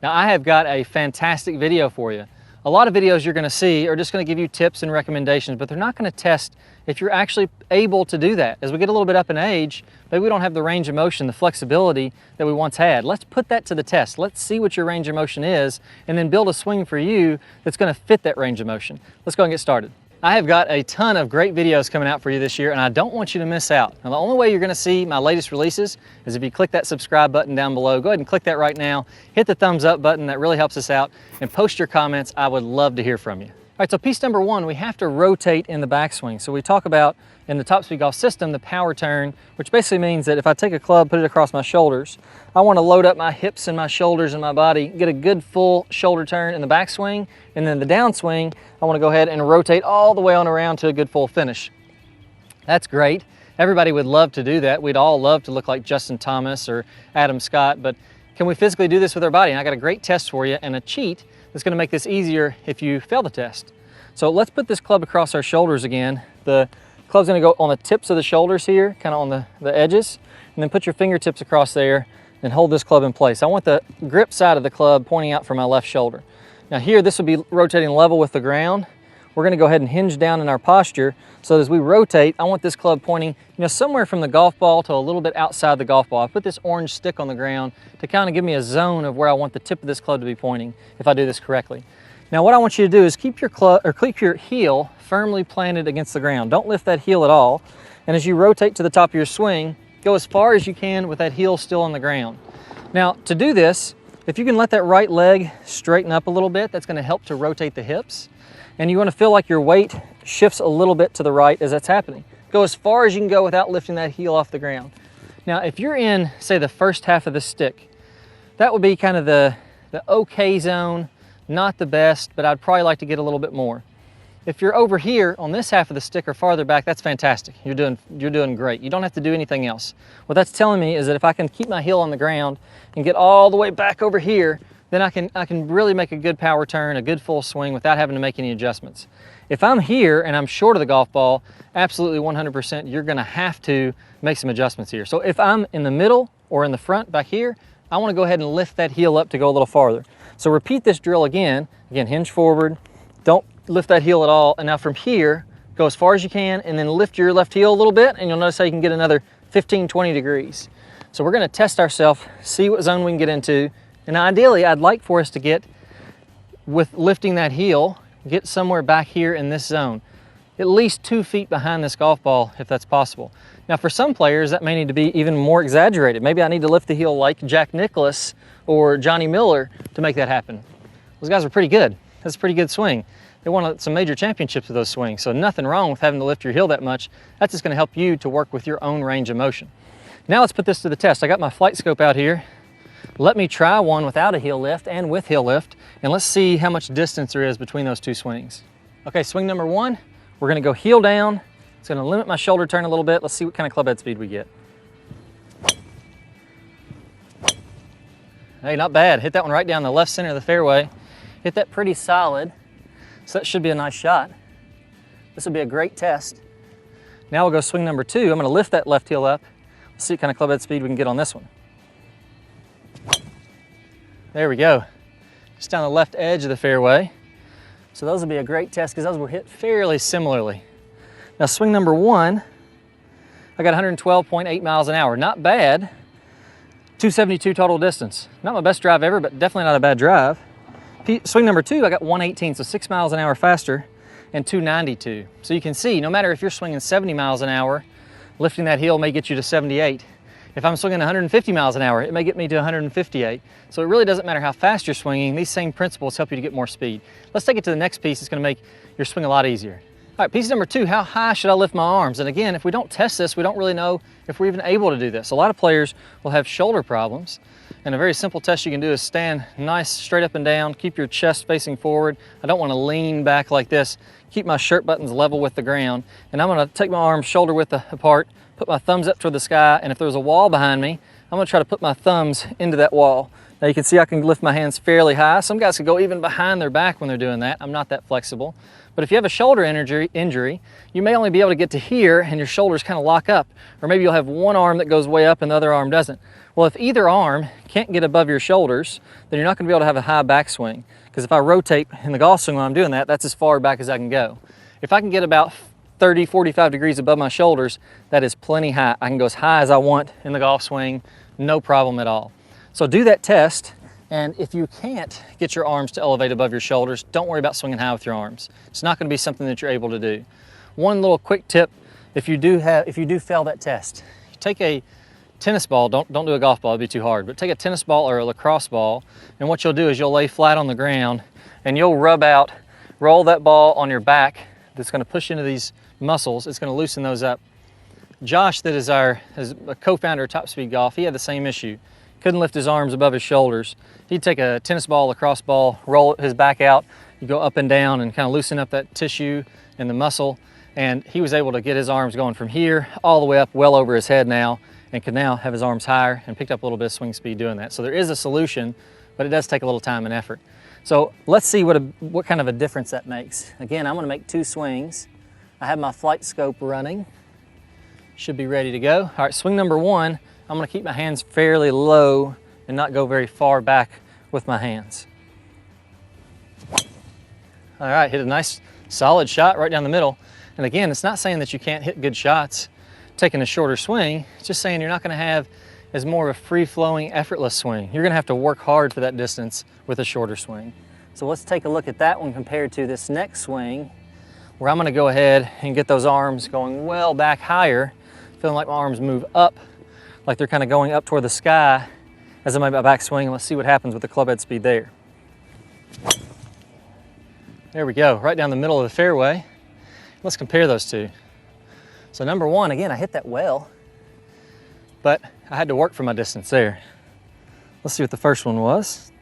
Now I have got a fantastic video for you. A lot of videos you're going to see are just going to give you tips and recommendations, but they're not going to test if you're actually able to do that. As we get a little bit up in age, maybe we don't have the range of motion, the flexibility that we once had. Let's put that to the test. Let's see what your range of motion is and then build a swing for you that's going to fit that range of motion. Let's go and get started. I have got a ton of great videos coming out for you this year, and I don't want you to miss out. Now, the only way you're going to see my latest releases is if you click that subscribe button down below. Go ahead and click that right now. Hit the thumbs up button. That really helps us out. And post your comments. I would love to hear from you. All right, so piece number one, we have to rotate in the backswing. So we talk about, in the Top Speed Golf system, the power turn, which basically means that if I take a club, put it across my shoulders, I want to load up my hips and my shoulders and my body, get a good full shoulder turn in the backswing, and then the downswing, I want to go ahead and rotate all the way on around to a good full finish. That's great. Everybody would love to do that. We'd all love to look like Justin Thomas or Adam Scott, but can we physically do this with our body? And I got a great test for you and a cheat that's going to make this easier if you fail the test. So let's put this club across our shoulders again. The club's going to go on the tips of the shoulders here, kind of on the edges, and then put your fingertips across there and hold this club in place. I want the grip side of the club pointing out from my left shoulder. Now here, this will be rotating level with the ground. We're going to go ahead and hinge down in our posture so that as we rotate, I want this club pointing, somewhere from the golf ball to a little bit outside the golf ball. I put this orange stick on the ground to kind of give me a zone of where I want the tip of this club to be pointing if I do this correctly. Now what I want you to do is keep your heel firmly planted against the ground. Don't lift that heel at all. And as you rotate to the top of your swing, go as far as you can with that heel still on the ground. Now to do this, if you can let that right leg straighten up a little bit, that's going to help to rotate the hips. And you want to feel like your weight shifts a little bit to the right as that's happening. Go as far as you can go without lifting that heel off the ground. Now if you're in, say, the first half of the stick, that would be kind of the okay zone. Not the best, but I'd probably like to get a little bit more. If you're over here on this half of the stick or farther back, that's fantastic. You're doing great. You don't have to do anything else. What that's telling me is that if I can keep my heel on the ground and get all the way back over here, then I can really make a good power turn, a good full swing without having to make any adjustments. If I'm here and I'm short of the golf ball, absolutely 100%, you're gonna have to make some adjustments here. So if I'm in the middle or in the front back here, I wanna go ahead and lift that heel up to go a little farther. So repeat this drill again. Again, hinge forward, don't lift that heel at all. And now from here, go as far as you can and then lift your left heel a little bit and you'll notice how you can get another 15, 20 degrees. So we're gonna test ourselves, see what zone we can get into. And ideally, I'd like for us to get, with lifting that heel, get somewhere back here in this zone. At least 2 feet behind this golf ball, if that's possible. Now for some players, that may need to be even more exaggerated. Maybe I need to lift the heel like Jack Nicklaus or Johnny Miller to make that happen. Those guys are pretty good. That's a pretty good swing. They won some major championships with those swings, so nothing wrong with having to lift your heel that much. That's just gonna help you to work with your own range of motion. Now let's put this to the test. I got my flight scope out here. Let me try one without a heel lift and with heel lift, and let's see how much distance there is between those two swings. Okay, swing number one, we're gonna go heel down. It's gonna limit my shoulder turn a little bit. Let's see what kind of club head speed we get. Hey, not bad. Hit that one right down the left center of the fairway. Hit that pretty solid. So that should be a nice shot. This will be a great test. Now we'll go swing number two. I'm gonna lift that left heel up. Let's see what kind of club head speed we can get on this one. There we go. Just down the left edge of the fairway. So those will be a great test because those were hit fairly similarly. Now swing number one, I got 112.8 miles an hour. Not bad. 272 total distance. Not my best drive ever, but definitely not a bad drive. Swing number two, I got 118, so 6 miles an hour faster, and 292. So you can see, no matter if you're swinging 70 miles an hour, lifting that heel may get you to 78. If I'm swinging 150 miles an hour, it may get me to 158. So it really doesn't matter how fast you're swinging. These same principles help you to get more speed. Let's take it to the next piece. It's going to make your swing a lot easier. All right, piece number two, how high should I lift my arms? And again, if we don't test this, we don't really know if we're even able to do this. A lot of players will have shoulder problems, and a very simple test you can do is stand nice straight up and down, keep your chest facing forward. I don't want to lean back like this. Keep my shirt buttons level with the ground, and I'm going to take my arms shoulder width apart, put my thumbs up toward the sky, and if there's a wall behind me, I'm going to try to put my thumbs into that wall. Now you can see I can lift my hands fairly high. Some guys can go even behind their back when they're doing that. I'm not that flexible. But if you have a shoulder injury, you may only be able to get to here and your shoulders kind of lock up. Or maybe you'll have one arm that goes way up and the other arm doesn't. Well, if either arm can't get above your shoulders, then you're not going to be able to have a high backswing. Because if I rotate in the golf swing while I'm doing that, that's as far back as I can go. If I can get about 30, 45 degrees above my shoulders, that is plenty high. I can go as high as I want in the golf swing, no problem at all. So do that test, and if you can't get your arms to elevate above your shoulders, don't worry about swinging high with your arms. It's not going to be something that you're able to do. One little quick tip, if you do fail that test, you take a tennis ball, don't do a golf ball, it'd be too hard, but take a tennis ball or a lacrosse ball, and what you'll do is you'll lay flat on the ground and you'll roll that ball on your back. That's going to push into these muscles. It's going to loosen those up. Josh, that is a co-founder of Top Speed Golf, he had the same issue. Couldn't lift his arms above his shoulders. He'd take a tennis ball, lacrosse ball, roll his back out, you go up and down and kind of loosen up that tissue and the muscle, and he was able to get his arms going from here all the way up well over his head now, and can now have his arms higher and picked up a little bit of swing speed doing that. So there is a solution, but it does take a little time and effort. So let's see what kind of a difference that makes. Again, I'm gonna make 2 swings. I have my flight scope running. Should be ready to go. All right, swing number 1, I'm gonna keep my hands fairly low and not go very far back with my hands. All right, hit a nice solid shot right down the middle. And again, it's not saying that you can't hit good shots taking a shorter swing. It's just saying you're not going to have as more of a free-flowing, effortless swing. You're going to have to work hard for that distance with a shorter swing. So let's take a look at that one compared to this next swing, where I'm going to go ahead and get those arms going well back higher, feeling like my arms move up, like they're kind of going up toward the sky as I make my backswing, and let's see what happens with the club head speed there. There we go, right down the middle of the fairway. Let's compare those two. So number 1, again, I hit that well, but I had to work for my distance there. Let's see what the first one was.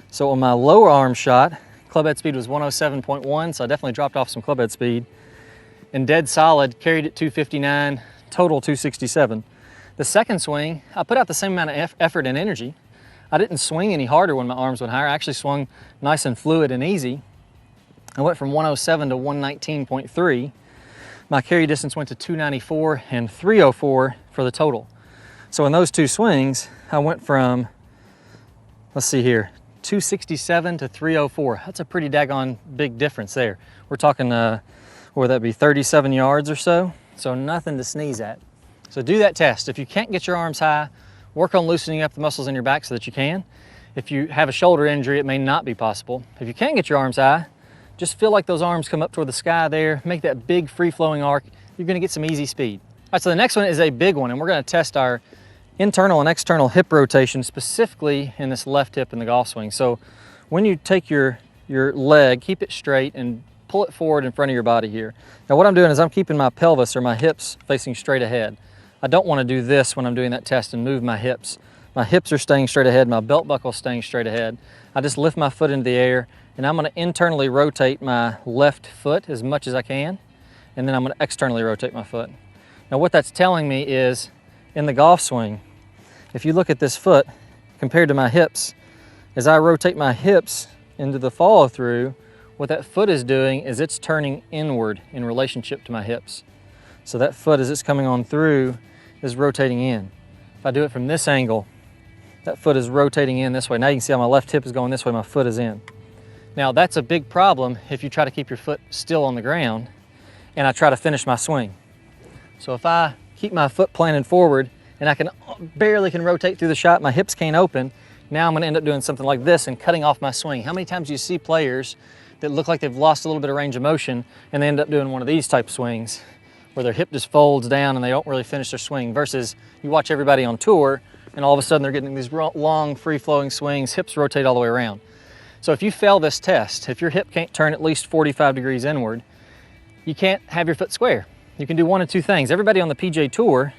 So on my lower arm shot, club head speed was 107.1, so I definitely dropped off some club head speed. And dead solid, carried it 259, total 267. The second swing, I put out the same amount of effort and energy. I didn't swing any harder when my arms went higher. I actually swung nice and fluid and easy. I went from 107 to 119.3. My carry distance went to 294 and 304 for the total. So in those 2 swings, I went from, let's see here, 267 to 304. That's a pretty daggone big difference there. We're talking, what would that be, 37 yards or so? So nothing to sneeze at. So do that test. If you can't get your arms high, work on loosening up the muscles in your back so that you can. If you have a shoulder injury, it may not be possible. If you can't get your arms high, just feel like those arms come up toward the sky there, make that big free-flowing arc. You're gonna get some easy speed. All right, so the next one is a big one, and we're gonna test our internal and external hip rotation, specifically in this left hip in the golf swing. So when you take your leg, keep it straight and pull it forward in front of your body here. Now what I'm doing is I'm keeping my pelvis or my hips facing straight ahead. I don't wanna do this when I'm doing that test and move my hips. My hips are staying straight ahead, my belt buckle is staying straight ahead. I just lift my foot into the air, and I'm gonna internally rotate my left foot as much as I can, and then I'm gonna externally rotate my foot. Now what that's telling me is, in the golf swing, if you look at this foot compared to my hips, as I rotate my hips into the follow through, what that foot is doing is it's turning inward in relationship to my hips. So that foot, as it's coming on through, is rotating in. If I do it from this angle, that foot is rotating in this way. Now you can see how my left hip is going this way, my foot is in. Now that's a big problem if you try to keep your foot still on the ground and I try to finish my swing. So if I keep my foot planted forward and I barely can rotate through the shot, my hips can't open, now I'm gonna end up doing something like this and cutting off my swing. How many times do you see players that look like they've lost a little bit of range of motion and they end up doing one of these type swings where their hip just folds down and they don't really finish their swing, versus you watch everybody on tour and all of a sudden they're getting these long free-flowing swings, hips rotate all the way around. So if you fail this test, if your hip can't turn at least 45 degrees inward, you can't have your foot square. You can do one of 2 things. Everybody on the PGA Tour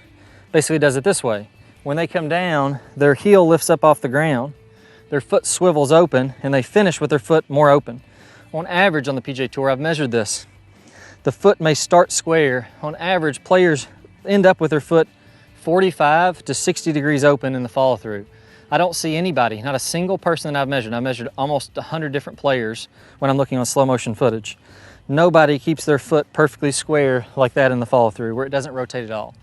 basically does it this way. When they come down, their heel lifts up off the ground, their foot swivels open, and they finish with their foot more open. On average on the PGA Tour, I've measured this. The foot may start square. On average, players end up with their foot 45 to 60 degrees open in the follow through. I don't see anybody, not a single person that I've measured almost 100 different players when I'm looking on slow motion footage. Nobody keeps their foot perfectly square like that in the follow through where it doesn't rotate at all.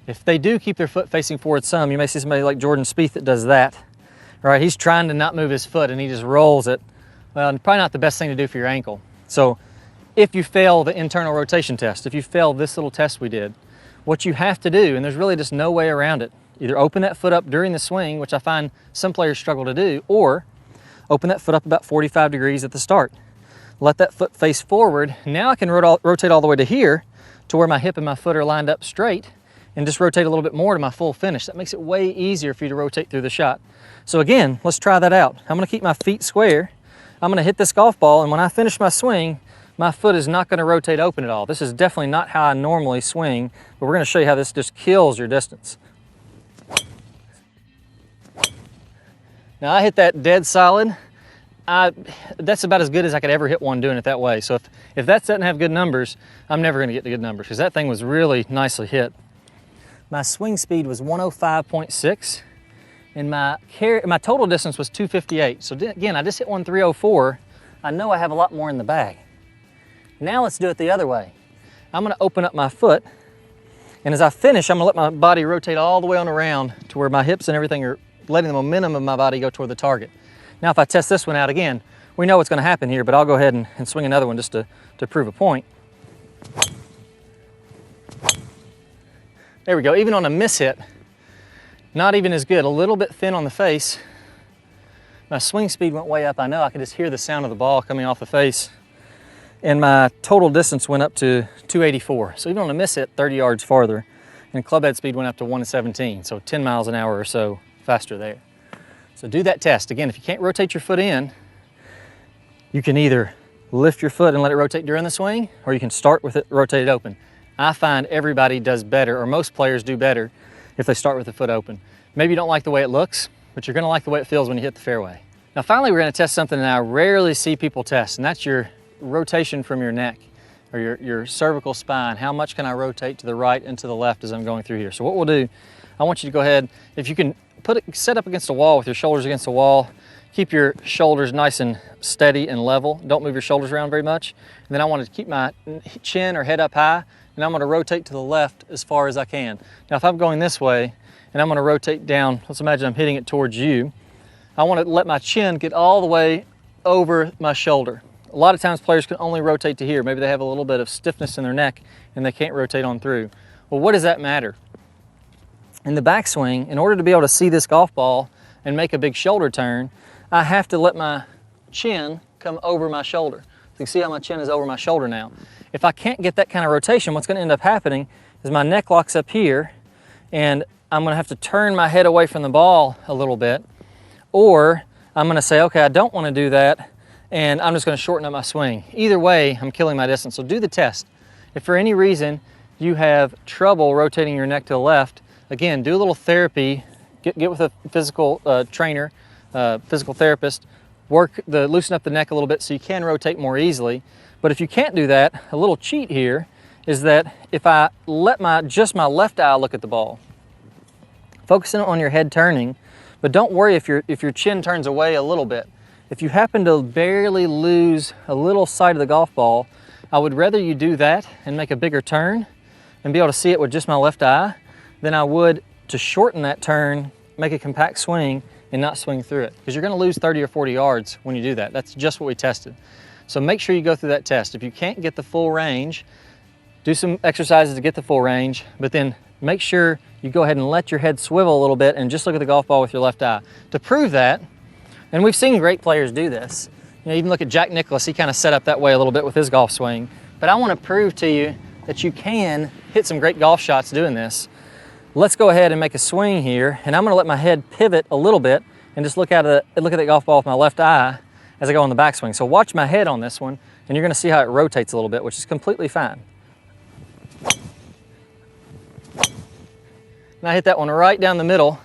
If they do keep their foot facing forward some, you may see somebody like Jordan Spieth that does that. All right, he's trying to not move his foot and he just rolls it. Well, probably not the best thing to do for your ankle. So if you fail the internal rotation test, if you fail this little test we did, what you have to do, and there's really just no way around it, either open that foot up during the swing, which I find some players struggle to do, or open that foot up about 45 degrees at the start. Let that foot face forward. Now I can rotate all the way to here to where my hip and my foot are lined up straight, and just rotate a little bit more to my full finish. That makes it way easier for you to rotate through the shot. So again, let's try that out. I'm gonna keep my feet square. I'm gonna hit this golf ball, and when I finish my swing, my foot is not gonna rotate open at all. This is definitely not how I normally swing, but we're gonna show you how this just kills your distance. Now I hit that dead solid. That's about as good as I could ever hit one doing it that way. So if that doesn't have good numbers, I'm never gonna get to good numbers because that thing was really nicely hit. My swing speed was 105.6 and my total distance was 258. So again, I just hit one 304. I know I have a lot more in the bag. Now let's do it the other way. I'm gonna open up my foot, and as I finish, I'm gonna let my body rotate all the way on around to where my hips and everything are letting the momentum of my body go toward the target. Now if I test this one out again, we know what's gonna happen here, but I'll go ahead and swing another one just to prove a point. There we go, even on a miss hit, not even as good, a little bit thin on the face. My swing speed went way up, I know, I can just hear the sound of the ball coming off the face. And my total distance went up to 284. So even on a miss hit, 30 yards farther, and club head speed went up to 117, so 10 miles an hour or so faster there. So do that test. Again, if you can't rotate your foot in, you can either lift your foot and let it rotate during the swing, or you can start with it rotated open. I find everybody does better, or most players do better, if they start with the foot open. Maybe you don't like the way it looks, but you're gonna like the way it feels when you hit the fairway. Now finally, we're gonna test something that I rarely see people test, and that's your rotation from your neck, or your cervical spine. How much can I rotate to the right and to the left as I'm going through here? So what we'll do, I want you to go ahead, if you can set up against a wall with your shoulders against the wall, keep your shoulders nice and steady and level. Don't move your shoulders around very much. And then I want to keep my chin or head up high, and I'm going to rotate to the left as far as I can. Now if I'm going this way and I'm going to rotate down, let's imagine I'm hitting it towards you, I want to let my chin get all the way over my shoulder. A lot of times players can only rotate to here. Maybe they have a little bit of stiffness in their neck and they can't rotate on through. Well, what does that matter? In the backswing, in order to be able to see this golf ball and make a big shoulder turn, I have to let my chin come over my shoulder. So you can see how my chin is over my shoulder now. If I can't get that kind of rotation, what's gonna end up happening is my neck locks up here, and I'm gonna have to turn my head away from the ball a little bit, or I'm gonna say, okay, I don't wanna do that, and I'm just gonna shorten up my swing. Either way, I'm killing my distance. So do the test. If for any reason you have trouble rotating your neck to the left, again, do a little therapy, get with a physical trainer, physical therapist, loosen up the neck a little bit so you can rotate more easily. But if you can't do that, a little cheat here is that if I let just my left eye look at the ball, focusing on your head turning, but don't worry if your chin turns away a little bit. If you happen to barely lose a little sight of the golf ball, I would rather you do that and make a bigger turn and be able to see it with just my left eye than I would to shorten that turn, make a compact swing, and not swing through it. Because you're gonna lose 30 or 40 yards when you do that. That's just what we tested. So make sure you go through that test. If you can't get the full range, do some exercises to get the full range, but then make sure you go ahead and let your head swivel a little bit and just look at the golf ball with your left eye. To prove that, and we've seen great players do this. You know, even look at Jack Nicklaus, he kind of set up that way a little bit with his golf swing. But I want to prove to you that you can hit some great golf shots doing this. Let's go ahead and make a swing here, and I'm going to let my head pivot a little bit and just look at that golf ball with my left eye as I go on the backswing. So watch my head on this one, and you're going to see how it rotates a little bit, which is completely fine. And I hit that one right down the middle,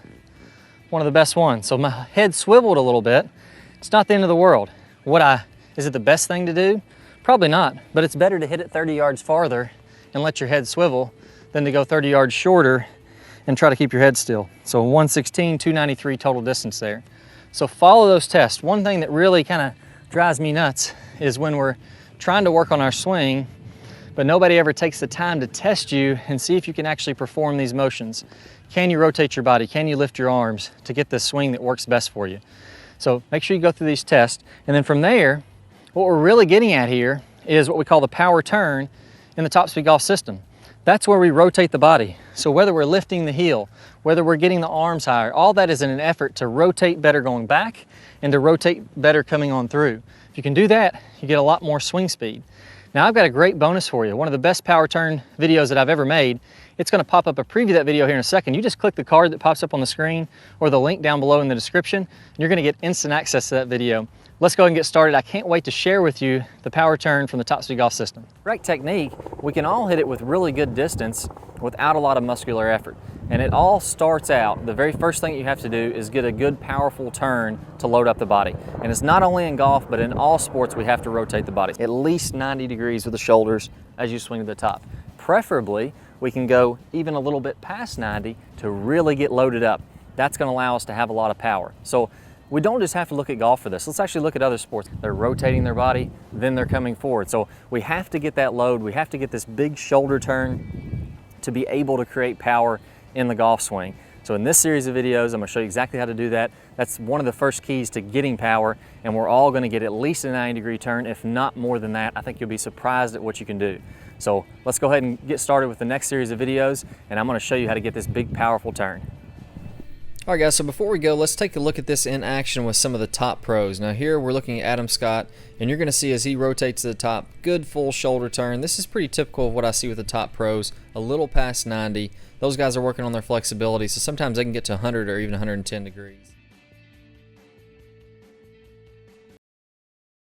one of the best ones. So my head swiveled a little bit. It's not the end of the world. Is it the best thing to do? Probably not, but it's better to hit it 30 yards farther and let your head swivel than to go 30 yards shorter and try to keep your head still. So 116, 293 total distance there. So follow those tests. One thing that really kind of drives me nuts is when we're trying to work on our swing, but nobody ever takes the time to test you and see if you can actually perform these motions. Can you rotate your body? Can you lift your arms to get the swing that works best for you? So make sure you go through these tests, and then from there, what we're really getting at here is what we call the power turn in the top speed golf system. That's where we rotate the body. So whether we're lifting the heel, whether we're getting the arms higher, all that is in an effort to rotate better going back and to rotate better coming on through. If you can do that, you get a lot more swing speed. Now I've got a great bonus for you. One of the best power turn videos that I've ever made. It's gonna pop up a preview of that video here in a second. You just click the card that pops up on the screen or the link down below in the description, and you're gonna get instant access to that video. Let's go ahead and get started. I can't wait to share with you the power turn from the Top Speed Golf system. Correct technique, we can all hit it with really good distance without a lot of muscular effort. And it all starts out, the very first thing you have to do is get a good powerful turn to load up the body. And it's not only in golf, but in all sports we have to rotate the body. At least 90 degrees with the shoulders as you swing to the top. Preferably, we can go even a little bit past 90 to really get loaded up. That's gonna allow us to have a lot of power. So we don't just have to look at golf for this. Let's actually look at other sports. They're rotating their body, then they're coming forward. So we have to get that load. We have to get this big shoulder turn to be able to create power in the golf swing. So in this series of videos, I'm gonna show you exactly how to do that. That's one of the first keys to getting power, and we're all gonna get at least a 90-degree turn, if not more than that. I think you'll be surprised at what you can do. So let's go ahead and get started with the next series of videos, and I'm gonna show you how to get this big, powerful turn. All right, guys, so before we go, let's take a look at this in action with some of the top pros. Now here we're looking at Adam Scott, and you're gonna see as he rotates to the top, good full shoulder turn. This is pretty typical of what I see with the top pros, a little past 90. Those guys are working on their flexibility, so sometimes they can get to 100 or even 110 degrees.